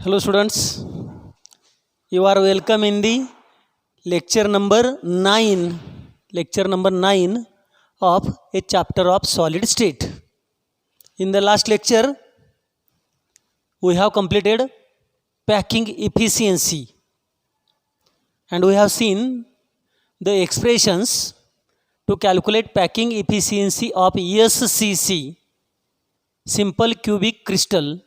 Hello students, you are welcome in the lecture number 9 of a chapter of solid state. In the last lecture, we have completed packing efficiency and we have seen the expressions to calculate packing efficiency of SCC, simple cubic crystal,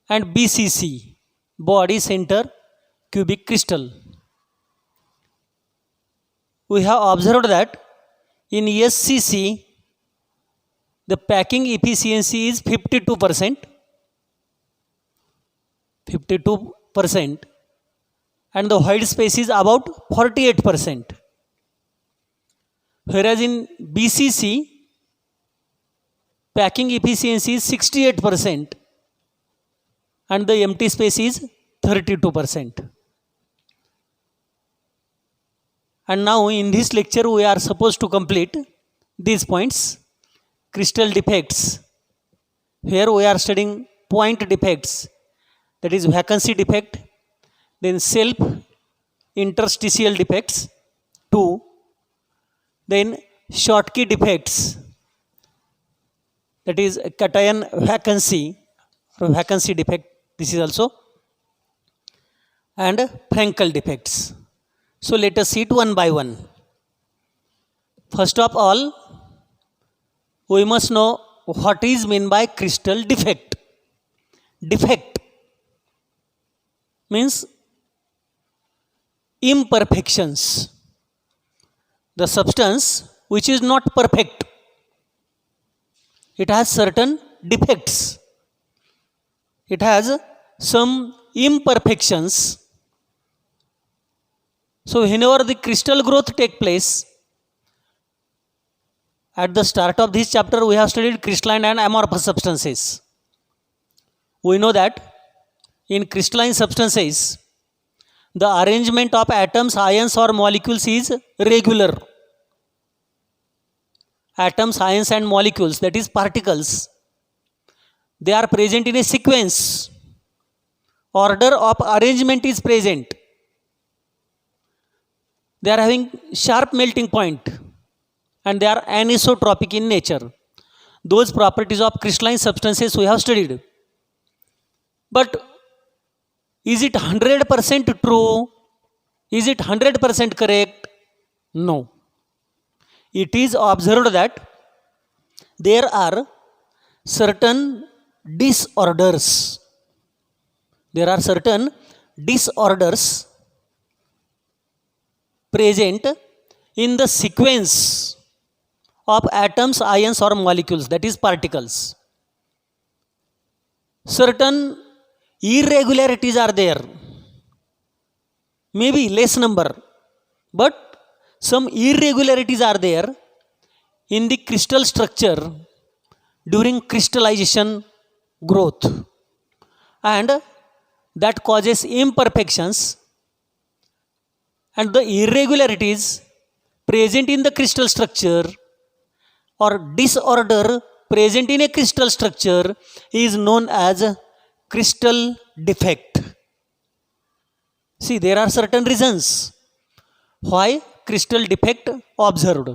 and BCC, body center cubic crystal. We have observed that in SCC, the packing efficiency is 52%, and the white space is about 48%. Whereas in BCC, packing efficiency is 68%, and the empty space is 32%. And now in this lecture we are supposed to complete these points: crystal defects. Here we are studying point defects, that is vacancy defect, then self interstitial defects 2, then Schottky defects, that is cation vacancy or vacancy defect, this is also, and Frankel defects. So let us see it one by one. First of all, we must know what is meant by crystal defect. Defect means imperfections, the substance which is not perfect. It has certain defects. It has some imperfections. So whenever the crystal growth take place, at the start of this chapter we have studied crystalline and amorphous substances. We know that in crystalline substances, the arrangement of atoms, ions or molecules is regular. Atoms, ions and molecules, that is particles, they are present in a sequence. Order of arrangement is present. They are having sharp melting point and they are anisotropic in nature. Those properties of crystalline substances we have studied. But is it 100% true? Is it 100% correct? No. It is observed that there are certain disorders. There are certain disorders present in the sequence of atoms, ions or molecules, that is particles. Certain irregularities are there, maybe less number, but some irregularities are there in the crystal structure during crystallization growth, and that causes imperfections, and the irregularities present in the crystal structure or disorder present in a crystal structure is known as crystal defect. See, there are certain reasons why crystal defect observed.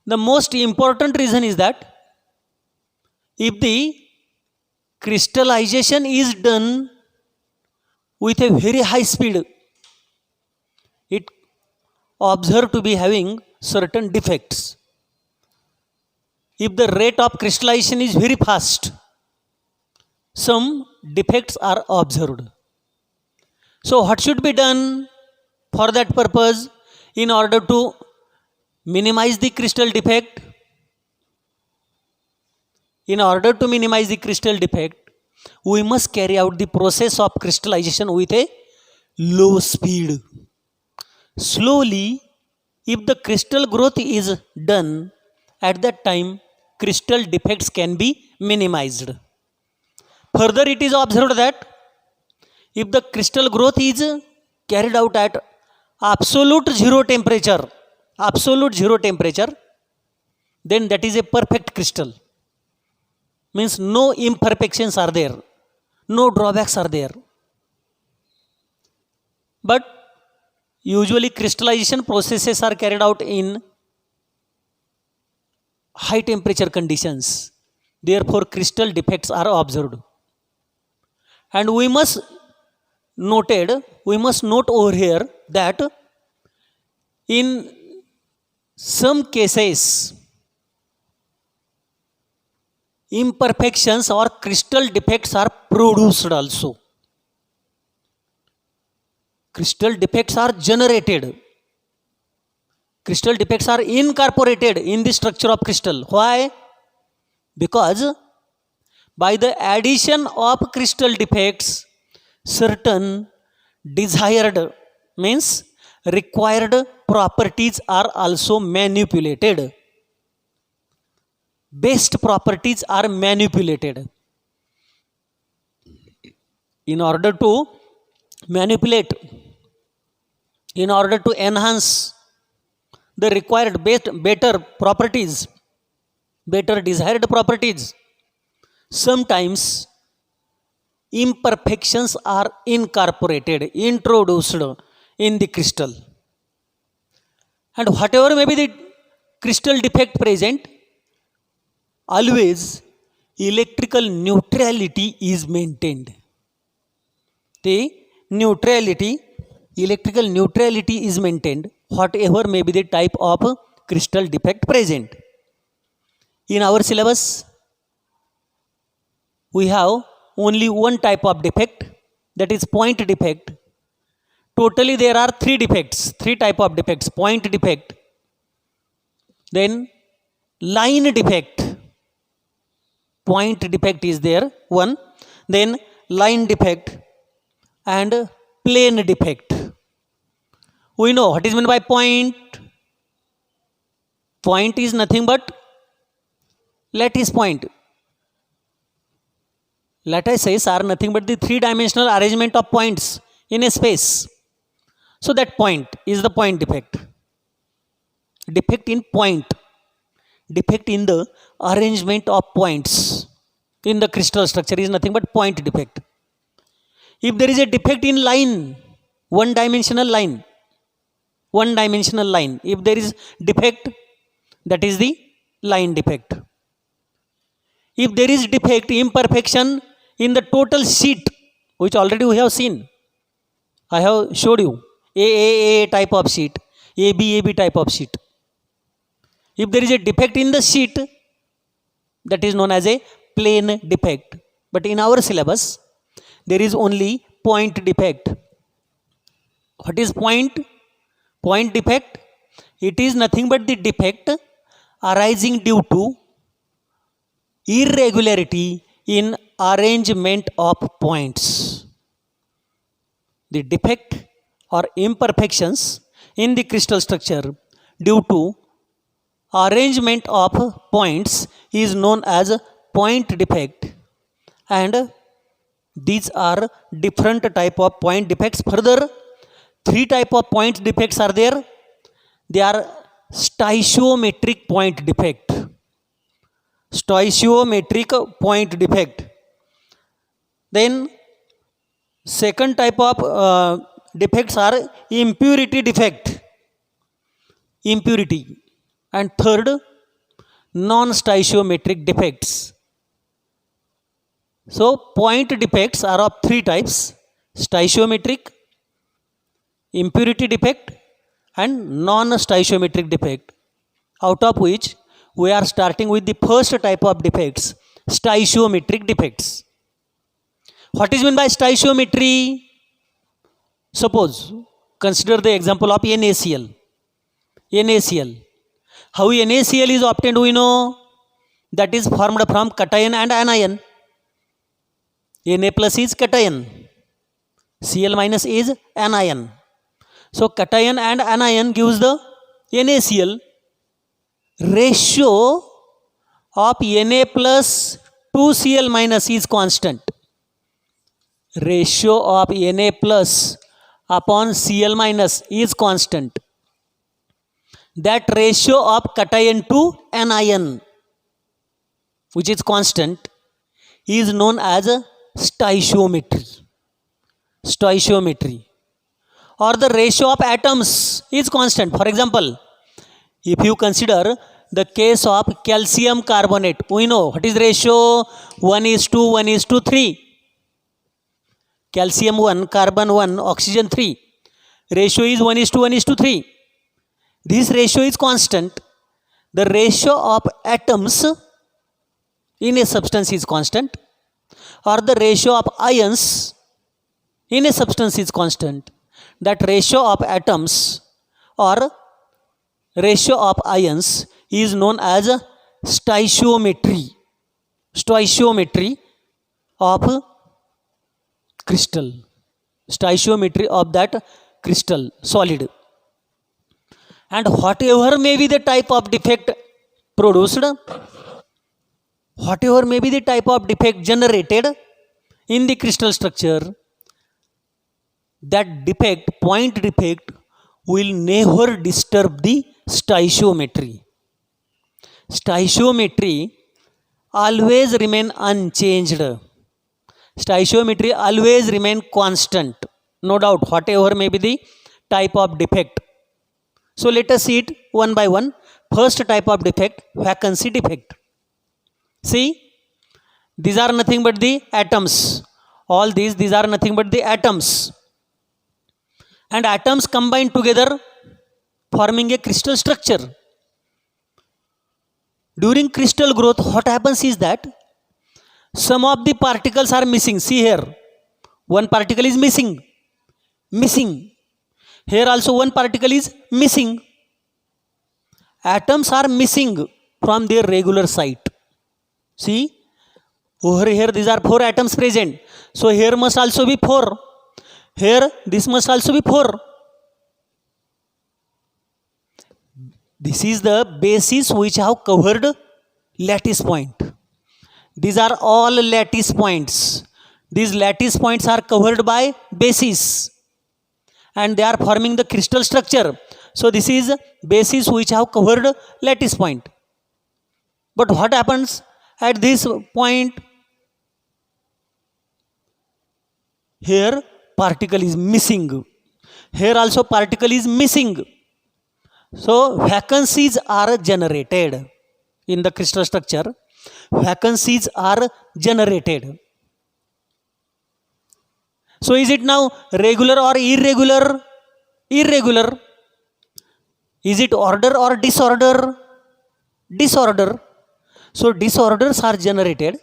The most important reason is that if the crystallization is done with a very high speed, it observed to be having certain defects. If the rate of crystallization is very fast, some defects are observed. So what should be done for that purpose in order to minimize the crystal defect? In order to minimize the crystal defect, we must carry out the process of crystallization with a low speed. Slowly, if the crystal growth is done, at that time crystal defects can be minimized. Further, it is observed that if the crystal growth is carried out at absolute zero temperature, then that is a perfect crystal. Means no imperfections are there. no drawbacks are there. But usually crystallization processes are carried out in high temperature conditions. Therefore, crystal defects are observed. And we must note over here that in some cases imperfections or crystal defects are produced also. Crystal defects are generated. Crystal defects are incorporated in the structure of crystal. Why? Because by the addition of crystal defects, certain desired, means required properties are also manipulated. Best properties are manipulated. In order to manipulate, in order to enhance the required better properties, better desired properties, sometimes imperfections are incorporated, introduced in the crystal. And whatever may be the crystal defect present, always electrical neutrality is maintained. The electrical neutrality is maintained, whatever may be the type of crystal defect present. In our syllabus, we have only one type of defect, that is point defect. Totally there are three type of defects: point defect, then line defect, point defect is there one, then line defect, and plane defect. We know what is meant by point. Point is nothing but lattice point. Lattices are nothing but the three-dimensional arrangement of points in a space. So that point is the point defect. Defect in point, defect in the arrangement of points in the crystal structure is nothing but point defect. If there is a defect in line, one-dimensional line, if there is defect, that is the line defect. If there is defect, imperfection in the total sheet, which already we have seen, I have showed you A type of sheet, AB type of sheet. If there is a defect in the sheet, that is known as a plane defect. But in our syllabus, there is only point defect. What is point? Point defect, it is nothing but the defect arising due to irregularity in arrangement of points. The defect or imperfections in the crystal structure due to arrangement of points is known as point defect, and these are different type of point defects. Further, three type of point defects are there. They are stoichiometric point defect, stoichiometric point defect. Then second type of defects are impurity defect, impurity. And third, non-stoichiometric defects. So point defects are of three types: stoichiometric, impurity defect, and non-stoichiometric defect, out of which we are starting with the first type of defects, stoichiometric defects. What is meant by stoichiometry? Suppose, consider the example of NaCl. NaCl. How NaCl is obtained, we know. That is formed from cation and anion. Na plus is cation, Cl minus is anion. So cation and anion gives the NaCl. Ratio of Na plus to Cl minus is constant. Ratio of Na plus upon Cl minus is constant. That ratio of cation to anion, which is constant, is known as stoichiometry. Stoichiometry. Or the ratio of atoms is constant. For example, if you consider the case of calcium carbonate, we know what is ratio, 1:1:3. Calcium 1, carbon 1, oxygen 3. Ratio is 1:1:3. This ratio is constant. The ratio of atoms in a substance is constant, or the ratio of ions in a substance is constant. That ratio of atoms or ratio of ions is known as stoichiometry. Stoichiometry of crystal. Stoichiometry of that crystal solid. And whatever may be the type of defect produced, whatever may be the type of defect generated in the crystal structure, that defect, point defect, will never disturb the stoichiometry. Stoichiometry always remain unchanged. Stoichiometry always remain constant. No doubt, whatever may be the type of defect. So let us see it one by one. First type of defect, vacancy defect. See, these are nothing but the atoms. All these are nothing but the atoms. And atoms combine together forming a crystal structure. During crystal growth, what happens is that some of the particles are missing. See here, one particle is missing. Here also one particle is missing. Atoms are missing from their regular site. See, over here these are 4 atoms present. So here must also be 4. Here this must also be 4. This is the bases which have covered lattice point. These are all lattice points. These lattice points are covered by bases and they are forming the crystal structure. So this is bases which have covered lattice point. But what happens at this point? Here particle is missing. Here also particle is missing. So vacancies are generated in the crystal structure. Vacancies are generated. So is it now regular or irregular? Irregular. Is it order or disorder? Disorder. So disorders are generated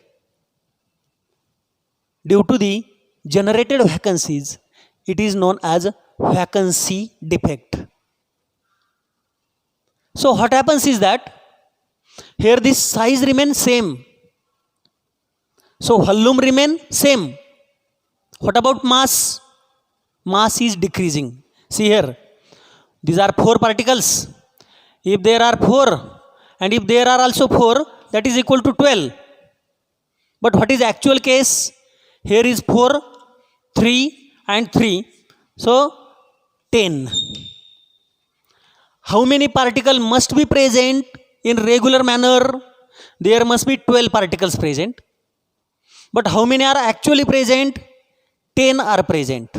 due to the generated vacancies. It is known as vacancy defect. So what happens is that here this size remains same. So volume remain same. What about mass? Mass is decreasing. See here, these are 4 particles. If there are 4 and if there are also 4, that is equal to 12. But what is actual case? Here is 4, 3 and 3. So 10. How many particles must be present in regular manner? There must be 12 particles present. But how many are actually present? 10 are present.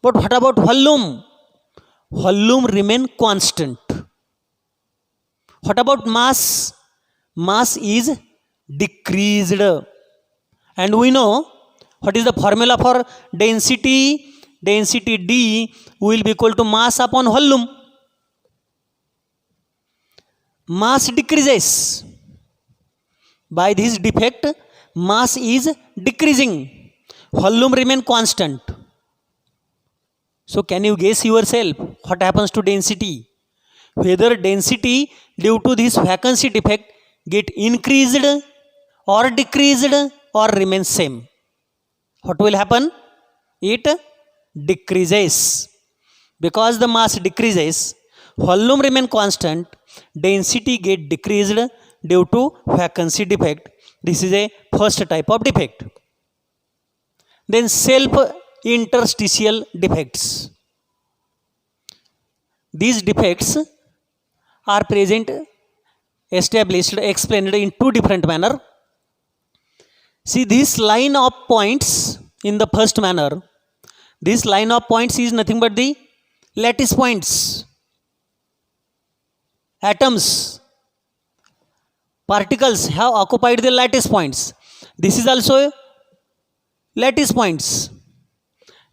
But what about volume? Volume remain constant. What about mass? Mass is decreased. And we know what is the formula for density? Density D will be equal to mass upon volume. Mass decreases. By this defect, mass is decreasing. Volume remain constant. So can you guess yourself what happens to density? Whether density due to this vacancy defect get increased or decreased or remains same. What will happen? It decreases. Because the mass decreases, volume remain constant, density get decreased due to vacancy defect. This is a first type of defect. Then self-interstitial defects. These defects are present, established, explained in 2 different manner. See this line of points in the first manner. This line of points is nothing but the lattice points. Atoms, particles have occupied the lattice points. This is also lattice points.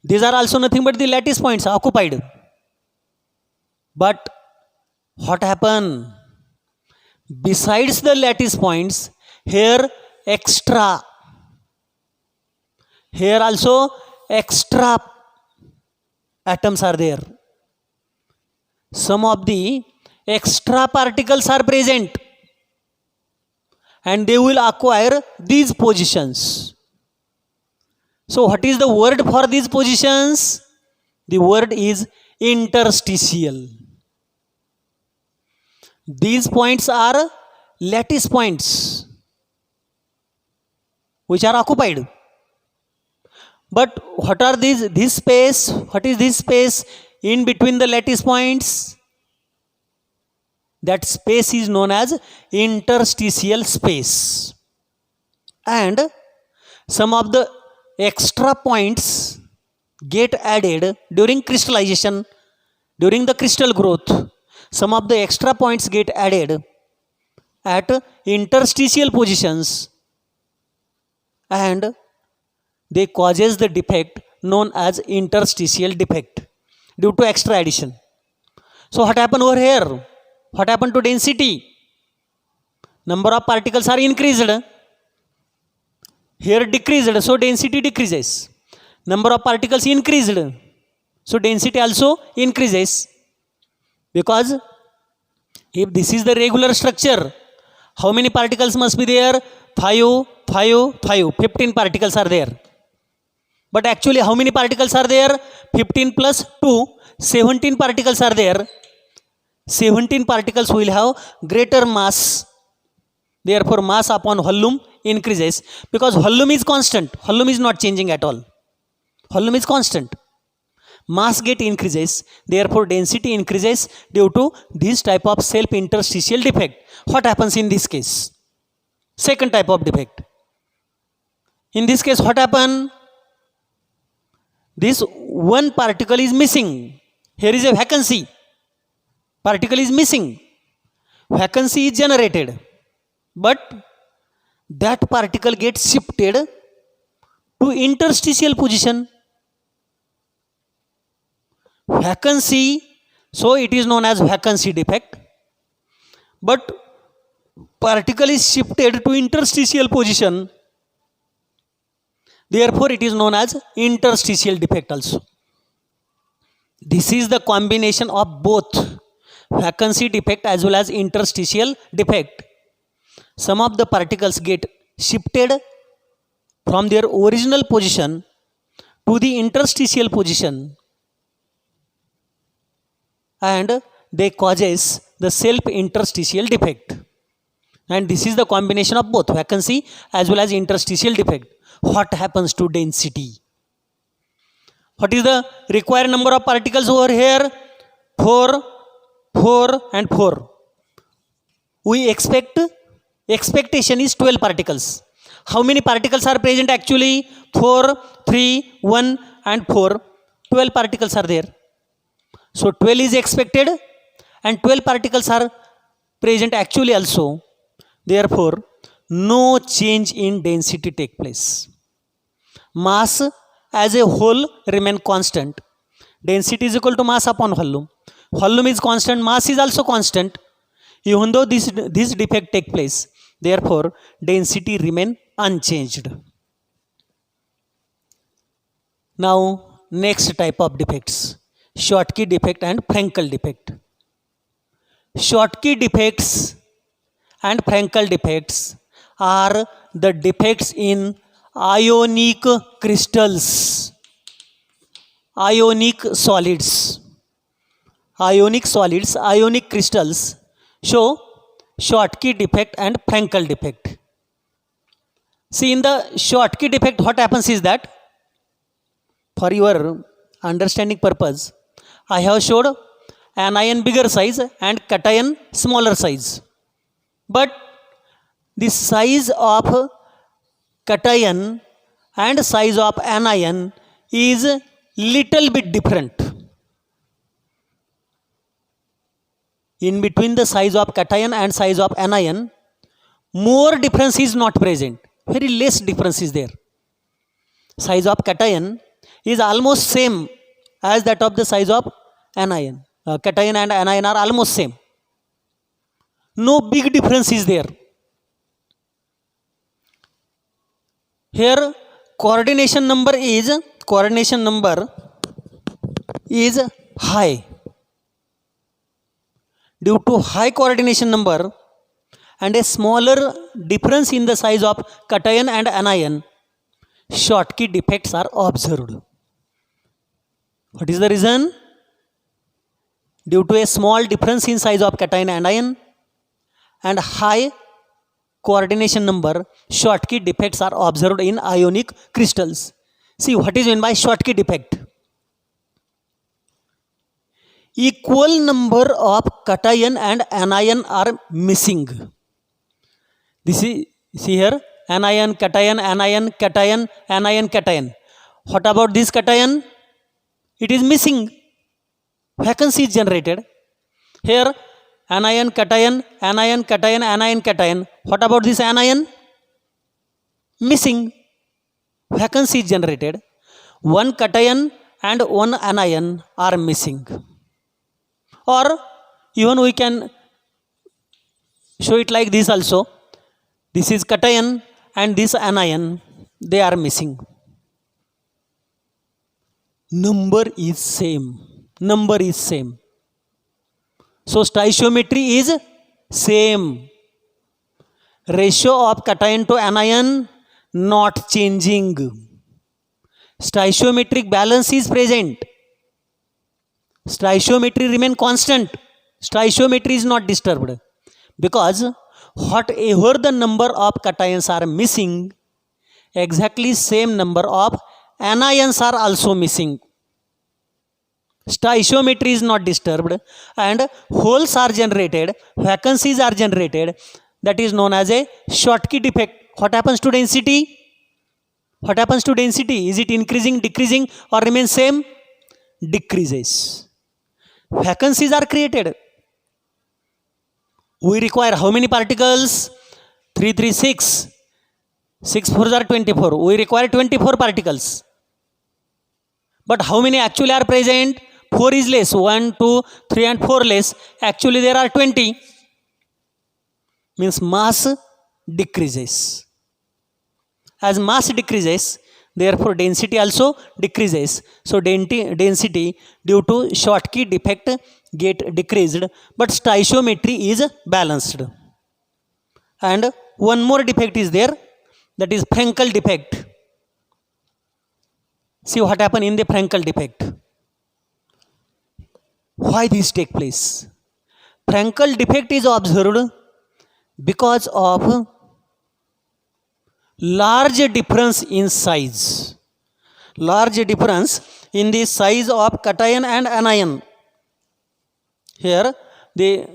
These are also nothing but the lattice points occupied. But what happened? Besides the lattice points, here also extra atoms are there. Some of the extra particles are present and they will acquire these positions. So what is the word for these positions? The word is interstitial. These points are lattice points which are occupied. But what are these? This space, what is this space in between the lattice points? That space is known as interstitial space. And some of the extra points get added during crystallization, during the crystal growth. Some of the extra points get added at interstitial positions and they causes the defect known as interstitial defect due to extra addition. So what happened over here? What happened to density? Number of particles are increased. Here decreased, so density decreases. Number of particles increased, so density also increases. Because if this is the regular structure, how many particles must be there? 5, 5, 5. 15 particles are there. But actually how many particles are there? 15 plus 2, 17 particles are there. 17 particles will have greater mass. Therefore mass upon volume increases, because volume is constant. Volume is not changing at all. Volume is constant. Mass get increases, therefore density increases due to this type of self-interstitial defect. What happens in this case? Second type of defect. In this case what happened? This one particle is missing. Here is a vacancy. Particle is missing. Vacancy is generated. But that particle gets shifted to interstitial position. Vacancy, so it is known as vacancy defect. But particle is shifted to interstitial position. Therefore it is known as interstitial defect also. This is the combination of both vacancy defect as well as interstitial defect. Some of the particles get shifted from their original position to the interstitial position and they causes the self-interstitial defect. And this is the combination of both vacancy as well as interstitial defect. What happens to density? What is the required number of particles over here? 4, 4 and 4. We expectation is 12 particles. How many particles are present actually? 4, 3, 1 and 4. 12 particles are there. So 12 is expected and 12 particles are present actually also. Therefore, no change in density take place. Mass as a whole remain constant. Density is equal to mass upon volume. Volume is constant, mass is also constant. Even though this defect take place, therefore density remain unchanged. Now next type of defects, Schottky defect and Frankel defect. Schottky defects and Frankel defects are the defects in ionic crystals, ionic solids. Ionic solids, ionic crystals show Schottky defect and Frankel defect. See, in the Schottky defect, what happens is that, for your understanding purpose, I have showed anion bigger size and cation smaller size. But the size of cation and size of anion is little bit different. In between the size of cation and size of anion, more difference is not present. Very less difference is there. Size of cation is almost same as that of the size of anion. Cation and anion are almost same. No big difference is there. Here coordination number is high. Due to high coordination number and a smaller difference in the size of cation and anion, Schottky defects are observed. What is the reason? Due to a small difference in size of cation and anion and high coordination number, Schottky defects are observed in ionic crystals. See, what is meant by Schottky defect? Equal number of cation and anion are missing. This is, see here, anion, cation, anion, cation, anion, cation. What about this cation? It is missing. Vacancy is generated. Here, anion, cation, anion, cation, anion, cation. What about this anion? Missing. Vacancy is generated. One cation and one anion are missing. Or even we can show it like this also. This is cation and this anion, they are missing. Number is same. So stoichiometry is same. Ratio of cation to anion not changing. Stoichiometric balance is present. Stoichiometry remain constant. Stoichiometry is not disturbed, because whatever the number of cations are missing, exactly same number of anions are also missing. Stoichiometry is not disturbed and holes are generated, vacancies are generated. That is known as a Schottky defect. What happens to density? Is it increasing, decreasing, or remains same? Decreases. Vacancies are created. We require how many particles? 3, 3, 6. 6 4s are 24. We require 24 particles. But how many actually are present? 4 is less. 1, 2, 3 and 4 less. Actually there are 20. Means mass decreases. As mass decreases, therefore density also decreases. So density due to Schottky defect get decreased, but stoichiometry is balanced. And one more defect is there, that is Frankel defect. See what happened in the Frankel defect. Why this take place? Frankel defect is observed because of large difference in size. Large difference in the size of cation and anion. Here the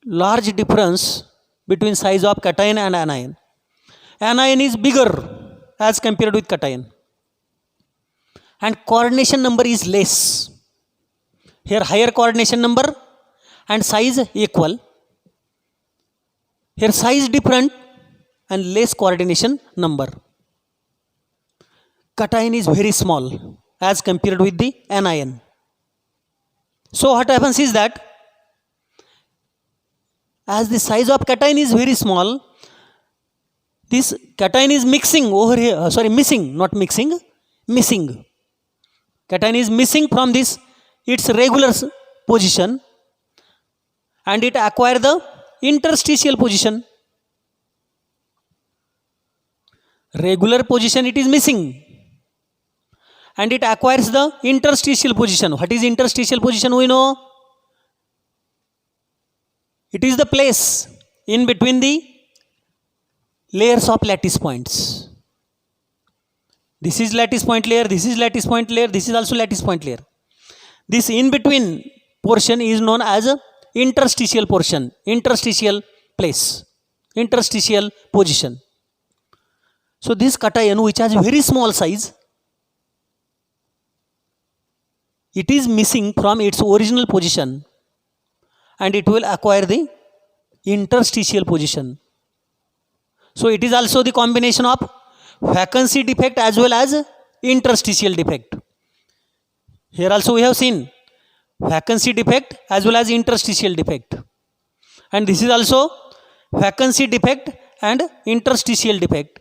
large difference between size of cation and anion. Anion is bigger as compared with cation, and coordination number is less. Here higher coordination number and size equal. Here size different and less coordination number. Cation is very small as compared with the anion. So what happens is that as the size of cation is very small, this cation is mixing over here, missing. Cation is missing from this its regular position and it acquire the interstitial position. Regular position it is missing and it acquires the interstitial position. What is interstitial position? We know it is the place in between the layers of lattice points. This is lattice point layer, this is lattice point layer, this is also lattice point layer. This in between portion is known as a interstitial portion, interstitial place. interstitial position. So this cation which has very small size, it is missing from its original position and it will acquire the interstitial position. So it is also the combination of vacancy defect as well as interstitial defect. Here also we have seen vacancy defect as well as interstitial defect, and this is also vacancy defect and interstitial defect.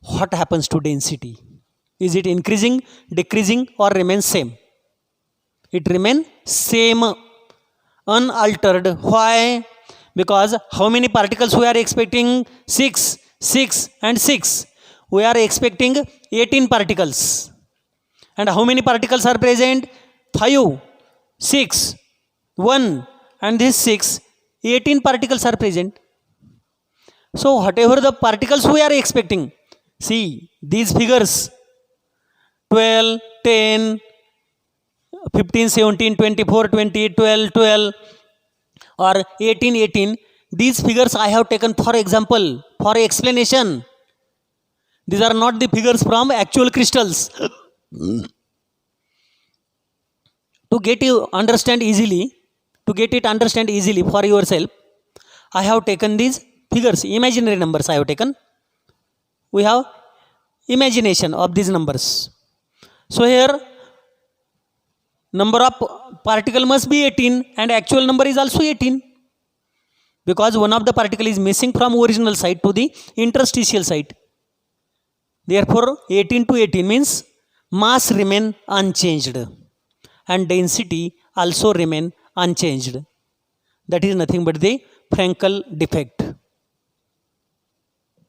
What happens to density? Is it increasing, decreasing, or remains same? It remains same, unaltered. Why? Because how many particles we are expecting? 6, 6 and 6. We are expecting 18 particles. And how many particles are present? 5, 6, 1 and this 6. 18 particles are present. So whatever the particles we are expecting, see these figures 12, 10, 15, 17, 24, 20, 12, 12 or 18, 18. These figures I have taken for example, for explanation. These are not the figures from actual crystals. To get you understand easily, for yourself, I have taken these figures, imaginary numbers I have taken. We have imagination of these numbers. So here number of particle must be 18 and actual number is also 18, because one of the particle is missing from original site to the interstitial site. Therefore 18 to 18 means mass remain unchanged and density also remain unchanged. That is nothing but the Frankel defect.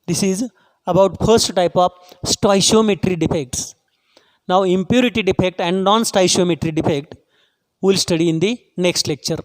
This is about first type of stoichiometry defects. Now impurity defect and non-stoichiometry defect we will study in the next lecture.